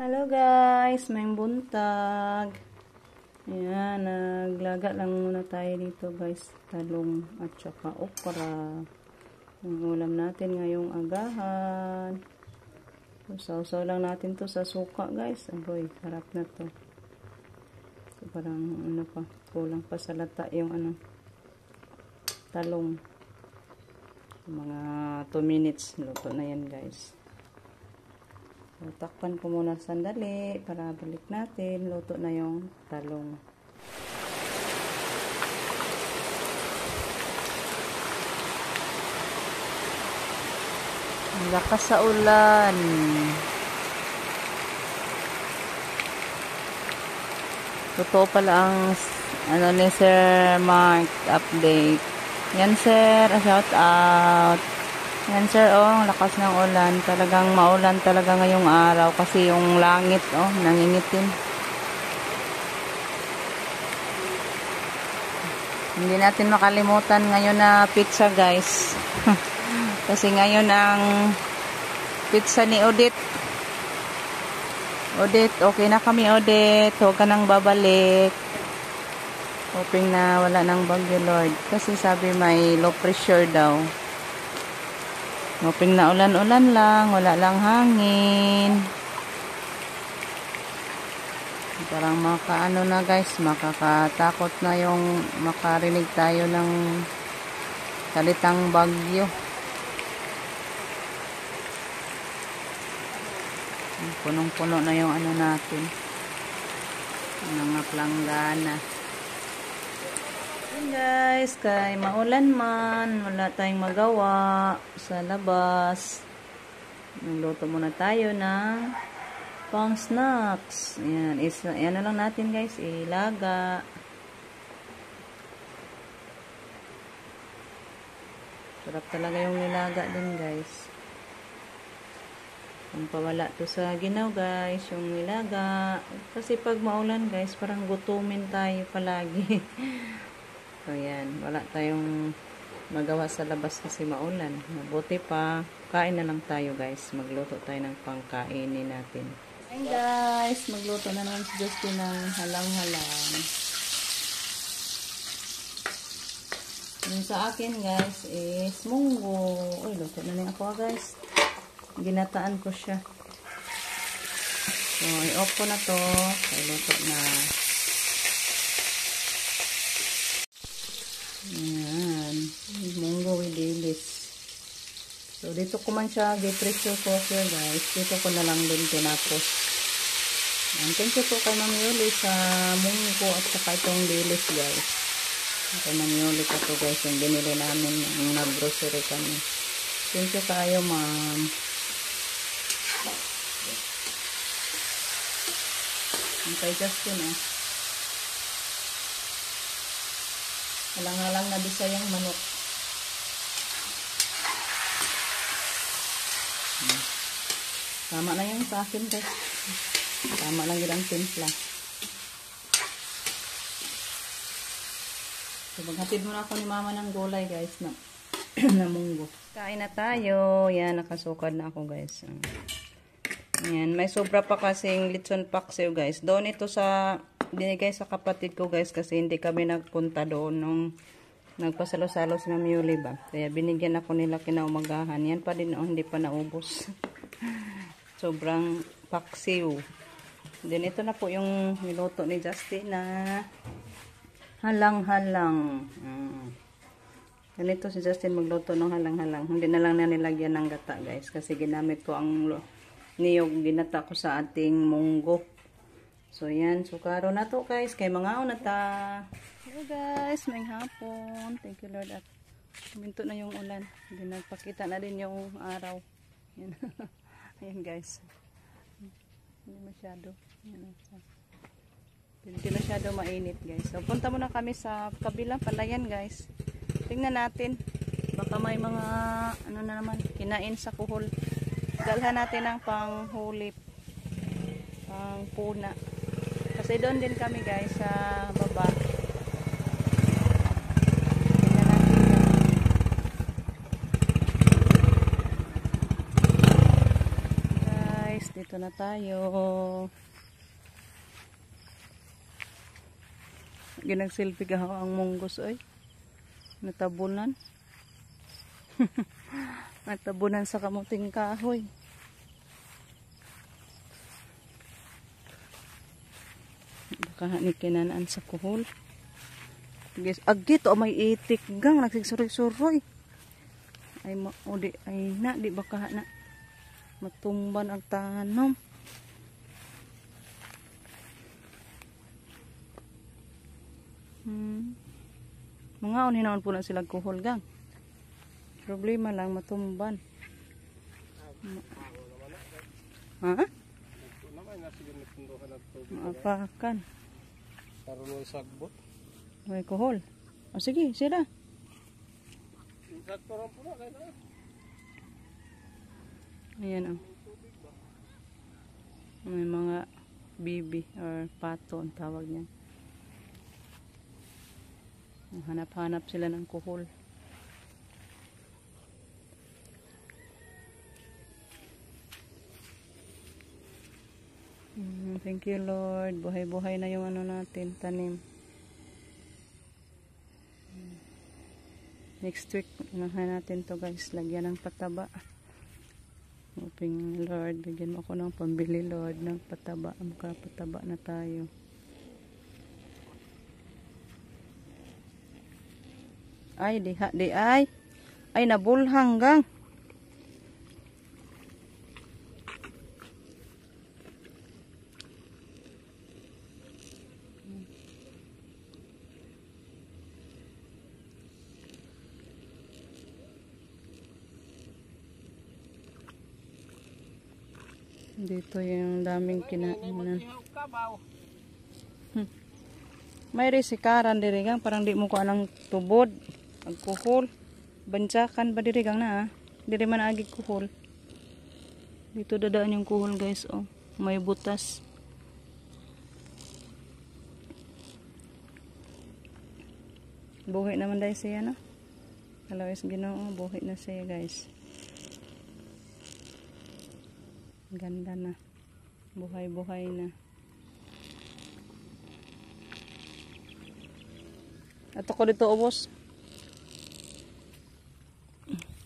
Hello guys, may buntag. Ayan, naglaga lang muna tayo dito guys. Talong at saka okra. Ang ulam natin ngayong agahan. Sausaw lang natin to sa suka guys. Aboy, harap na to. So, parang ano pa, kulang pa sa lata yung talong. Mga 2 minutes, luto na yan guys. So, takpan ko muna sandali para balik natin. Luto na yung talong. Lakas sa ulan. Totoo pala ang ni Sir Mark update. Yan sir, shout out. Yan sir, ang lakas ng ulan. Talagang maulan talaga ngayong araw kasi yung langit, nangingitim. Hindi natin makalimutan ngayon na pizza guys. Kasi ngayon ang pizza ni Odette. Odette, okay na kami Odette. Huwag ka nang babalik. Hoping na wala nang bagyo Lord. Kasi sabi may low pressure daw. Hoping na ulan-ulan lang, wala lang hangin. Parang makaano na guys, makakatakot na yung makarinig tayo ng salitang bagyo. Punong-puno na yung natin. Mga planggana. Guys, kay maulan man, wala tayong magawa sa labas. Nagluto muna tayo ng pang snacks. Ayan, ayan na lang natin guys, ilaga. Sarap talaga yung nilaga din guys. Kung pawala to sa ginaw guys, yung nilaga. Kasi pag maulan guys, parang gutumin tayo palagi. So yan, wala tayong magawa sa labas kasi maulan. Mabuti pa, kain na lang tayo guys. Magluto tayo ng pangkainin natin. Ayan guys, magluto na naman si Justin ng halang-halang. Yung sa akin guys is munggo. Uy, luto na rin ako guys. Ginataan ko siya. So, i-off ko na to. Ay, luto na. Ayan. Munggo with dilis. So, dito ko man siya pressure cooker guys. Dito ko na lang din tinapos. And thank you po kay Ma'am Yuli sa munggo at saka itong dilis guys. Kay Ma'am Yuli pa to guys. Yung binili namin yung nag-grocery kami. Thank you kayo ma'am. Ang kay Justin halang-halang na bisayang manok. Tama na yung sa akin guys. Tama lang yun ang timpla. So maghatid muna ako ni mama ng gulay guys na, na munggo. Kain na tayo. Yan, nakasukad na ako guys. Yan, may sobra pa kasing litson paksiw guys. Doon ito sa binigay sa kapatid ko guys kasi hindi kami nagpunta doon nung nagpasalo-salo si Ma'am Yuli ba. Kaya binigyan ako nila kinaumagahan. Yan pa din hindi pa naubos. Sobrang paksiw. Then ito na po yung niluto ni Justin na halang-halang. Ganito si Justin magluto ng halang-halang. Hindi na lang na nilagyan ng gata guys kasi ginamit ko ang niyog ginata ko sa ating munggo. So yan, sukaro na to guys kay mga unata. Hello guys, may hapon. Thank you Lord at minto na yung ulan. Hindi nagpakita na din yung araw. Yan. Ayan guys. Hindi masyado. Hindi masyado mainit guys. So punta muna kami sa kabilang palayan guys. Tingnan natin. Baka may mga na naman kinain sa kuhol. Dalhan natin ang panghulip. Pang puna. Kasi doon din kami guys sa baba. Tingnan natin guys. Ito na tayo. Ginagsilpi ka ako ang munggos ay. Natabunan. Natabunan sa kamuting kahoy. Baka ni kinanaan sa kuhol. Guys, agito may itik gang nagsigsuroy-suroy. Ay maudi ay na di baka na matumban ang tanom. Mga unhinaon po na sila kuhol gang. Problema lang matumban. Ha? Maapakan. Karon mo sagbot. May kuhol. O sige, sila. Sakto ron po na kaya. Ayan o. May mga bibi or pato ang tawag niyan. Hanap-hanap sila ng kuhol. Thank you Lord. Buhay-buhay na yung ano natin, tanim. Next week, unahan natin to guys. Lagyan ng pataba. Hoping Lord, bigyan mo ako ng pambili Lord ng pataba. Magkapataba na tayo. Ay, di ay. Ay, nabulhang gang. Dito yung daming kinainan. May risikaran dirigang parang di mo ko anang tubod. Agkuhol. Bansakan ba dirigang na diri man agi kuhol. Dito dadaan yung kuhol guys oh. May butas. Buhay naman dahil siya no. Kalawis Ginoo, buhay na siya guys. Ganda na. Buhay-buhay na. Ato ko dito ubos.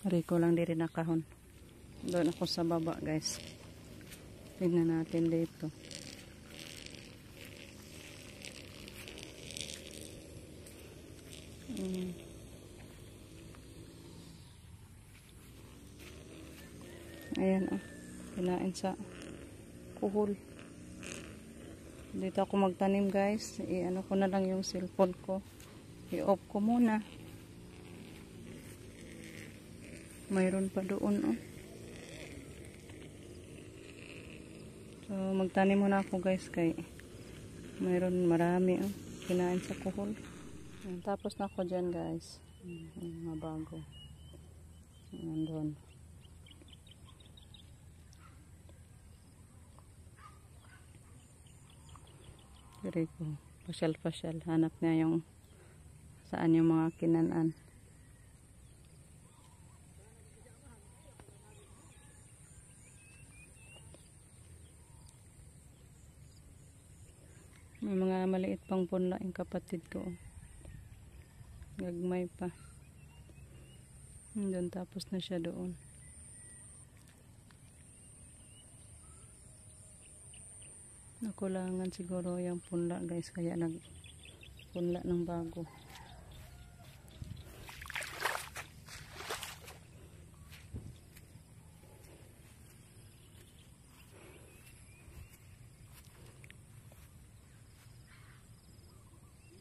Riko lang diri na kahon. Doon ako sa baba guys. Tingnan natin dito. Ayan oh. Kinain sa kuhol. Dito ako magtanim guys. I-ano ko na lang yung cellphone ko. I-off ko muna. Mayroon pa doon oh. So magtanim muna ako guys kay mayroon marami oh. Kinain sa kuhol. Tapos na ako dyan guys. Mabago. Nandun. Diri ko, pasyal-pasyal. Hanap niya yung saan yung mga kinanaan. May mga maliit pang punla yung kapatid ko. Gagmay pa. Doon tapos na siya doon. Nakulangan siguro yung punla guys kaya nagpunla ng bago.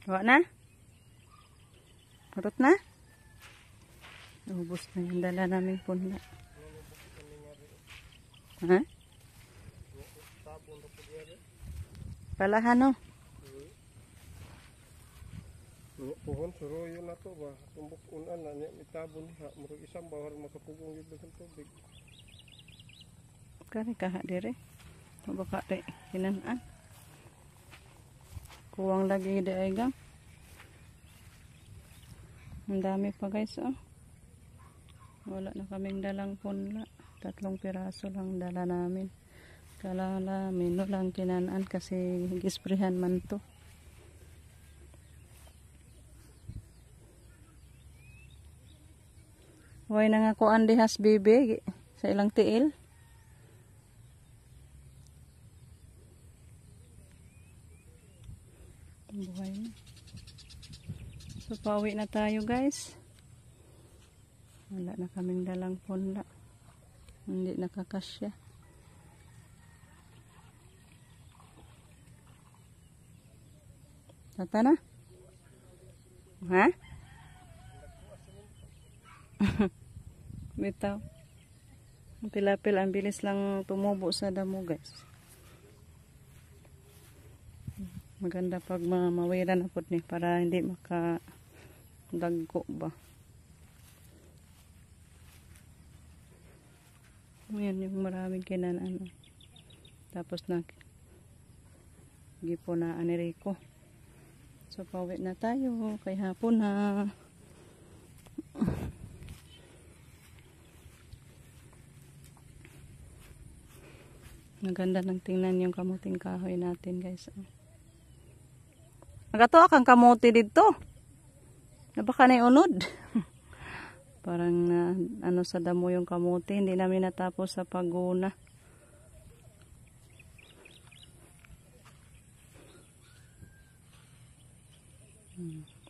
Wala na? Marot na? Ubus na yung dala namin punla. Ha? Palahan no? Puhon suroyo na to ba? Tumbok unan na niya itabon ha. Murag isang bawar makapugong yun sa tubig. Kani kaha dire. Baka te kinanaan. Kuwang lagi day gang. Ang dami pa guys oh. Wala na kaming dalang punla. 3 piraso lang dala namin. Kalalamin no lang kinanaan kasi gisprehan man to. Huwag na nga kuan dihas bibi sa ilang tiil. Buhay na. So pauwi na tayo guys. Wala na kaming dalang punda. Hindi nakakasya. Tata na? Ha? Bitaw. Ang pilapil, ang bilis lang tumubo sa damo guys. Maganda pag mawiran ako ni para hindi makadagko ba. Ayan yung maraming kinanaan. Tapos na gipo na aniriko. So pauwi na tayo kay hapon na. Maganda nang tingnan yung kamuting kahoy natin guys. Nagatuwa kang kamuti dito. Nabaka na unod. Parang ano sa damo yung kamuti. Hindi namin natapos sa paguna.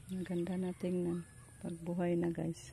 Maganda na tingnan. Pagbuhay na guys.